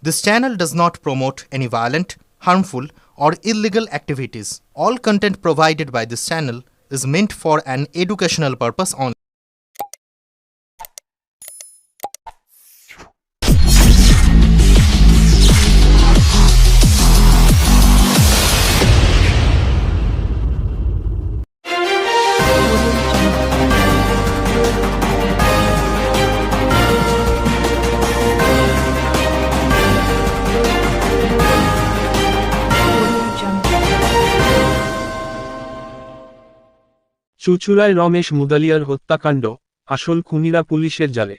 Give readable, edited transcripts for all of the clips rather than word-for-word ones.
This channel does not promote any violent, harmful, or illegal activities. All content provided by this channel is meant for an educational purpose only. চুঁচুড়ায় Ramesh Mudaliar হত্যাকাণ্ড, আসল খুনিরা পুলিশের জালে।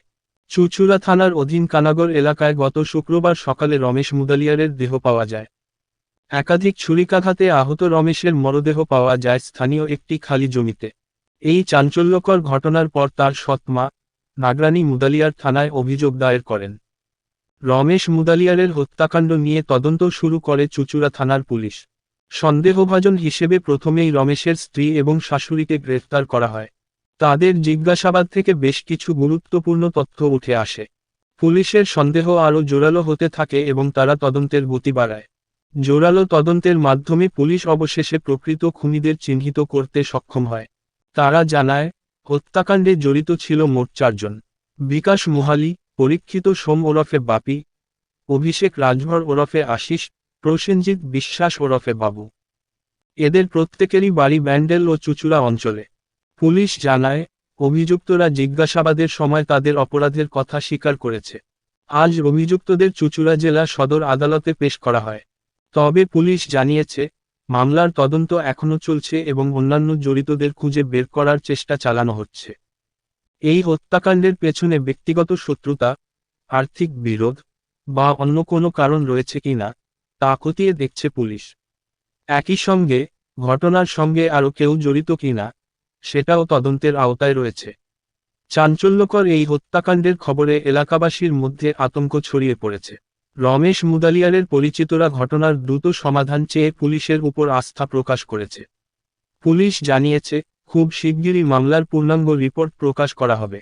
চুঁচুড়া থানার অধীন কানাগর এলাকায় গত শুক্রবার সকালে রমেশ মুদালিয়ারের দেহ পাওয়া যায়। একাধিক ছুরিকাঘাতে আহত রমেশের মরদেহ পাওয়া যায় স্থানীয় একটি খালি জমিতে। এই চাঞ্চল্যকর ঘটনার পর তার সৎ মা, নাগরানী মুদালিয়ার থানায় অভিযোগ দায়ের করেন। রমেশ মুদালিয়ারের হত্যাকাণ্ড নিয়ে তদন্ত শুরু করে চুঁচুড়া থানার পুলিশ। সন্দেহভাজন হিসেবে প্রথমেই রমেশের স্ত্রী এবং শাশুড়িকে গ্রেফতার করা হয়। তাদের জিজ্ঞাসাবাদ থেকে বেশ কিছু গুরুত্বপূর্ণ তথ্য উঠে আসে। পুলিশের সন্দেহ আরও জোরালো হতে থাকে এবং তারা তদন্তের গতি বাড়ায়। জোরালো তদন্তের মাধ্যমে পুলিশ অবশেষে প্রকৃত খুনিদের চিহ্নিত করতে সক্ষম হয়। তারা জানায়, হত্যাকাণ্ডে জড়িত ছিল মোট 4 জন। বিকাশ মুহালি, পরীক্ষিত সোম ওরফে বাপি, অভিষেক রাজভর ওরফে আশিস, প্রসেনজিৎ বিশ্বাস ওরফে বাবু। এদের প্রত্যেকেরই বাড়ি ব্যান্ডেল ও চুঁচুড়া অঞ্চলে। পুলিশ জানায়, অভিযুক্তরা জিজ্ঞাসাবাদের সময় তাদের অপরাধের কথা স্বীকার করেছে। আজ অভিযুক্তদের চুঁচুড়া জেলা সদর আদালতে পেশ করা হয়। তবে পুলিশ জানিয়েছে, মামলার তদন্ত এখনও চলছে এবং অন্যান্য জড়িতদের খুঁজে বের করার চেষ্টা চালানো হচ্ছে। এই হত্যাকাণ্ডের পেছনে ব্যক্তিগত শত্রুতা, আর্থিক বিরোধ বা অন্য কোনো কারণ রয়েছে কিনা তা খতিয়ে দেখছে পুলিশ। একই সঙ্গে ঘটনার সঙ্গে আরও কেউ জড়িত কিনা সেটাও তদন্তের আওতায় রয়েছে। চাঞ্চল্যকর এই হত্যাকাণ্ডের খবরে এলাকাবাসীর মধ্যে আতঙ্ক ছড়িয়ে পড়েছে। রমেশ মুদালিয়ারের পরিচিতরা ঘটনার দ্রুত সমাধান চেয়ে পুলিশের উপর আস্থা প্রকাশ করেছে। পুলিশ জানিয়েছে, খুব শিগগিরই মামলার পূর্ণাঙ্গ রিপোর্ট প্রকাশ করা হবে।